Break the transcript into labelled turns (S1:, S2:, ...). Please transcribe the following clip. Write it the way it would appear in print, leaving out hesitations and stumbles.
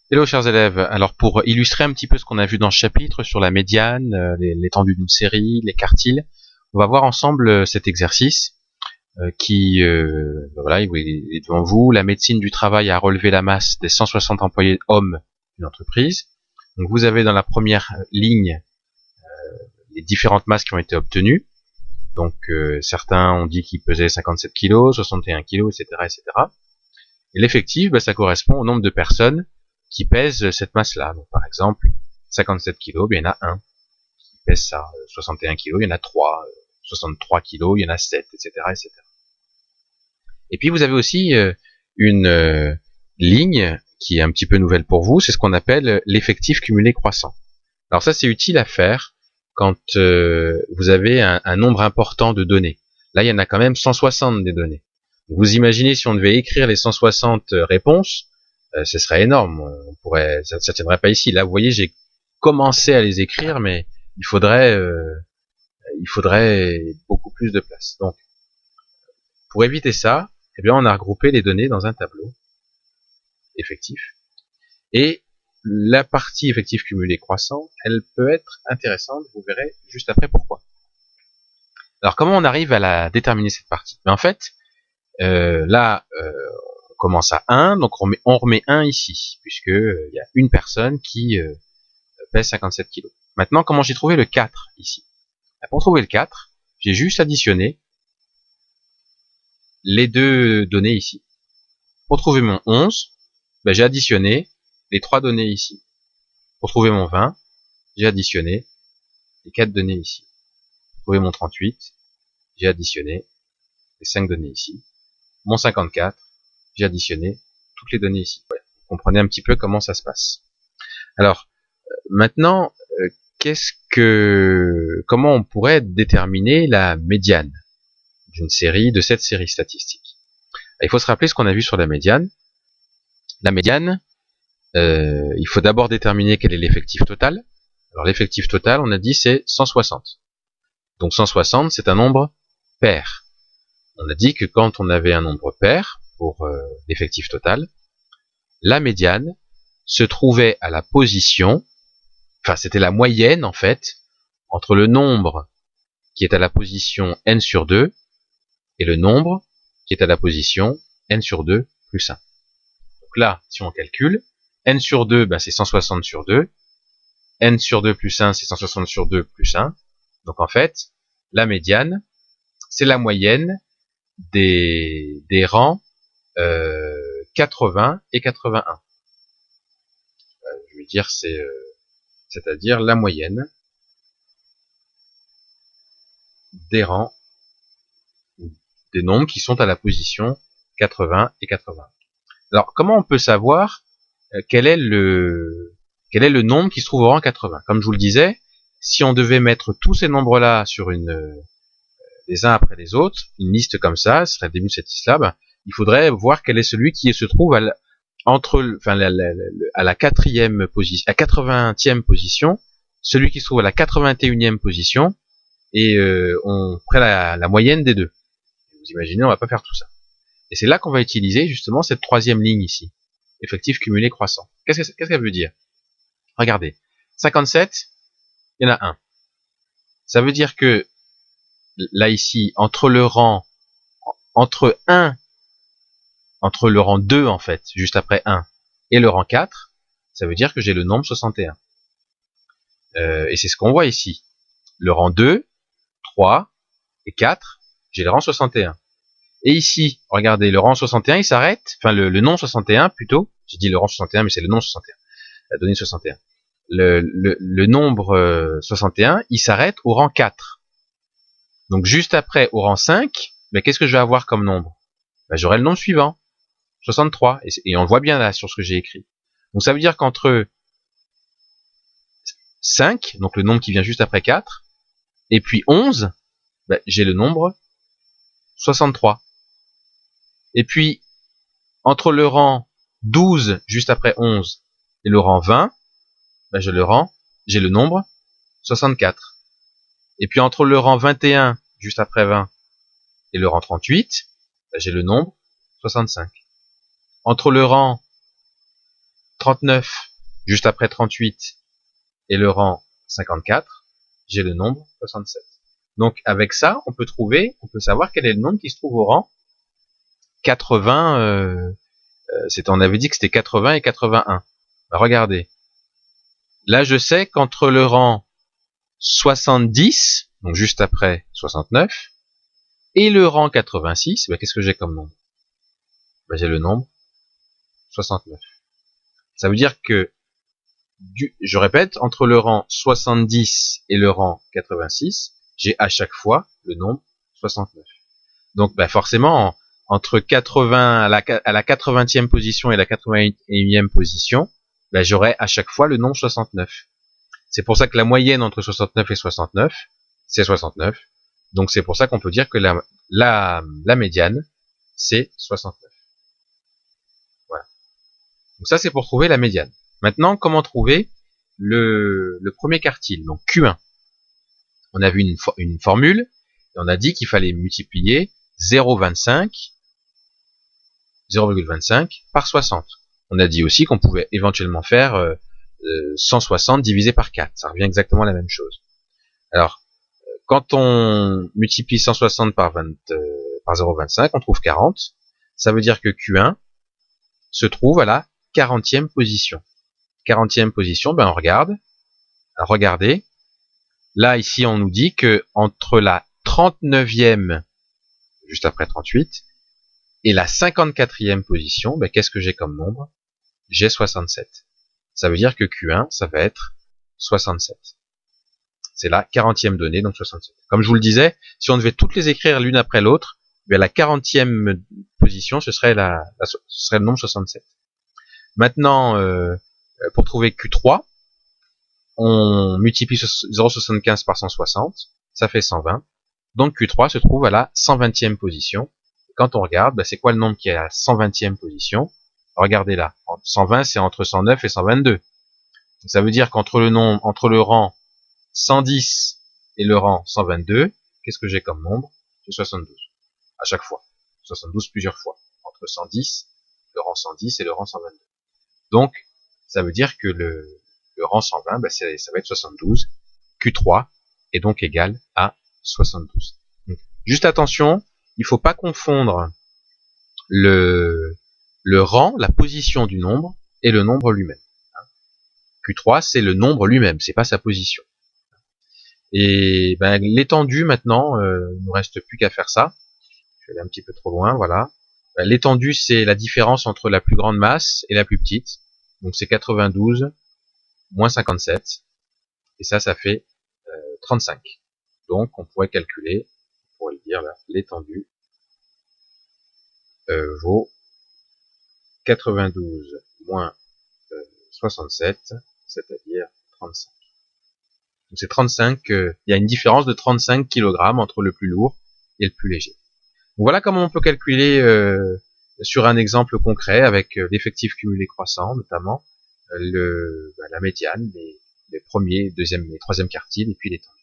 S1: Hello chers élèves, alors pour illustrer un petit peu ce qu'on a vu dans ce chapitre sur la médiane, l'étendue d'une série, les quartiles, on va voir ensemble cet exercice voilà, il est devant vous. La médecine du travail a relevé la masse des 160 employés hommes d'une entreprise. Donc vous avez dans la première ligne les différentes masses qui ont été obtenues. Donc certains ont dit qu'ils pesaient 57 kg, 61 kg, etc., etc. Et l'effectif, ça correspond au nombre de personnes qui pèsent cette masse-là. Donc, par exemple, 57 kg, il y en a un qui pèse ça. 61 kg, il y en a 3. 63 kg, il y en a 7, etc., etc. Et puis, vous avez aussi une ligne qui est un petit peu nouvelle pour vous, c'est ce qu'on appelle l'effectif cumulé croissant. Alors ça, c'est utile à faire quand vous avez un nombre important de données. Là, il y en a quand même 160 des données. Vous imaginez si on devait écrire les 160 réponses, ce serait énorme. Ça tiendrait pas ici. Là, vous voyez, j'ai commencé à les écrire, mais il faudrait beaucoup plus de place. Donc, pour éviter ça, eh bien, on a regroupé les données dans un tableau effectif. Et la partie effectif cumulé croissant, elle peut être intéressante. Vous verrez juste après pourquoi. Alors, comment on arrive à déterminer cette partie? Mais en fait, on commence à 1, donc on remet 1 ici, puisque il y a une personne qui pèse 57 kg. Maintenant, comment j'ai trouvé le 4 ici? Pour trouver le 4, j'ai juste additionné les deux données ici. Pour trouver mon 11, j'ai additionné les 3 données ici. Pour trouver mon 20, j'ai additionné les 4 données ici. Pour trouver mon 38, j'ai additionné les 5 données ici. Mon 54, j'ai additionné toutes les données ici. Voilà. Vous comprenez un petit peu comment ça se passe. Alors, maintenant, comment on pourrait déterminer la médiane de cette série statistique? Il faut se rappeler ce qu'on a vu sur la médiane. La médiane, il faut d'abord déterminer quel est l'effectif total. Alors l'effectif total, on a dit, c'est 160. Donc 160, c'est un nombre pair. On a dit que quand on avait un nombre pair pour l'effectif total, la médiane se trouvait à la position, enfin c'était la moyenne en fait, entre le nombre qui est à la position n sur 2 et le nombre qui est à la position n sur 2 plus 1. Donc là, si on calcule, n sur 2, c'est 160 sur 2, n sur 2 plus 1, c'est 160 sur 2 plus 1. Donc en fait, la médiane, c'est la moyenne des rangs 80 et 81. Je veux dire, c'est-à-dire la moyenne des rangs des nombres qui sont à la position 80 et 80. Alors, comment on peut savoir quel est le nombre qui se trouve au rang 80? Comme je vous le disais, si on devait mettre tous ces nombres-là sur les uns après les autres, une liste comme ça, ce serait le début de cette liste-là, il faudrait voir quel est celui qui se trouve à la 4e position, à 80e position, celui qui se trouve à la 81e position, et on prend la moyenne des deux. Vous imaginez, on va pas faire tout ça. Et c'est là qu'on va utiliser justement cette 3e ligne ici, effectif cumulé croissant. Qu'est-ce qu'elle veut dire? Regardez, 57, il y en a un. Ça veut dire que là ici, entre le rang 2 en fait, juste après 1, et le rang 4, ça veut dire que j'ai le nombre 61. Et c'est ce qu'on voit ici. Le rang 2, 3 et 4, j'ai le rang 61. Et ici, regardez, le rang 61, il s'arrête, enfin le nom 61 plutôt, j'ai dit le rang 61, mais c'est le nom 61, la donnée 61. Le nombre 61, il s'arrête au rang 4. Donc juste après, au rang 5, qu'est-ce que je vais avoir comme nombre? J'aurai le nombre suivant, 63, et on le voit bien là sur ce que j'ai écrit. Donc ça veut dire qu'entre 5, donc le nombre qui vient juste après 4, et puis 11, j'ai le nombre 63. Et puis, entre le rang 12, juste après 11, et le rang 20, j'ai le nombre 64. Et puis, entre le rang 21, juste après 20, et le rang 38, j'ai le nombre 65. Entre le rang 39 juste après 38 et le rang 54, j'ai le nombre 67. Donc avec ça, on peut savoir quel est le nombre qui se trouve au rang 80. On avait dit que c'était 80 et 81. Bah, regardez. Là, je sais qu'entre le rang 70, donc juste après 69, et le rang 86, bah, qu'est-ce que j'ai comme nombre? Bah, j'ai le nombre 69. Ça veut dire que, je répète, entre le rang 70 et le rang 86, j'ai à chaque fois le nombre 69. Donc bah, forcément, entre 80 à la 80e position et la 81e position, bah, j'aurai à chaque fois le nombre 69. C'est pour ça que la moyenne entre 69 et 69, c'est 69. Donc c'est pour ça qu'on peut dire que la médiane, c'est 69. Voilà. Donc ça, c'est pour trouver la médiane. Maintenant, comment trouver le premier quartile, donc Q1. On a vu une formule, et on a dit qu'il fallait multiplier 0,25 par 60. On a dit aussi qu'on pouvait éventuellement faire 160 divisé par 4. Ça revient exactement à la même chose. Alors, quand on multiplie 160 par 0,25, on trouve 40. Ça veut dire que Q1 se trouve à la 40e position. 40e position, ben on regarde. Alors, regardez. Là, ici, on nous dit que entre la 39e, juste après 38, et la 54e position, ben, qu'est-ce que j'ai comme nombre? J'ai 67. Ça veut dire que Q1, ça va être 67. C'est la 40e donnée, donc 67. Comme je vous le disais, si on devait toutes les écrire l'une après l'autre, ben, la 40e position, ce serait ce serait le nombre 67. Maintenant, pour trouver Q3, on multiplie 0,75 par 160, ça fait 120. Donc Q3 se trouve à la 120e position. Quand on regarde, ben, c'est quoi le nombre qui est à la 120e position? Regardez là, 120 c'est entre 109 et 122. Ça veut dire entre le rang 110 et le rang 122, qu'est-ce que j'ai comme nombre? J'ai 72. À chaque fois. 72 plusieurs fois. Entre 110, le rang 110 et le rang 122. Donc, ça veut dire que le rang 120, ben ça va être 72. Q3 est donc égal à 72. Donc, juste attention, il faut pas confondre le rang, la position du nombre, et le nombre lui-même. Q3, c'est le nombre lui-même, c'est pas sa position. Et ben, l'étendue, maintenant, il nous reste plus qu'à faire ça. Je vais aller un petit peu trop loin, voilà. Ben, l'étendue, c'est la différence entre la plus grande masse et la plus petite. Donc c'est 92 moins 57. Et ça fait 35. Donc on pourrait calculer, on pourrait dire là, l'étendue vaut 92 moins 67, c'est-à-dire 35. Donc c'est 35, il y a une différence de 35 kg entre le plus lourd et le plus léger. Donc voilà comment on peut calculer sur un exemple concret avec l'effectif cumulé croissant notamment, la médiane, les premiers, deuxième et troisième quartiles et puis l'étendue.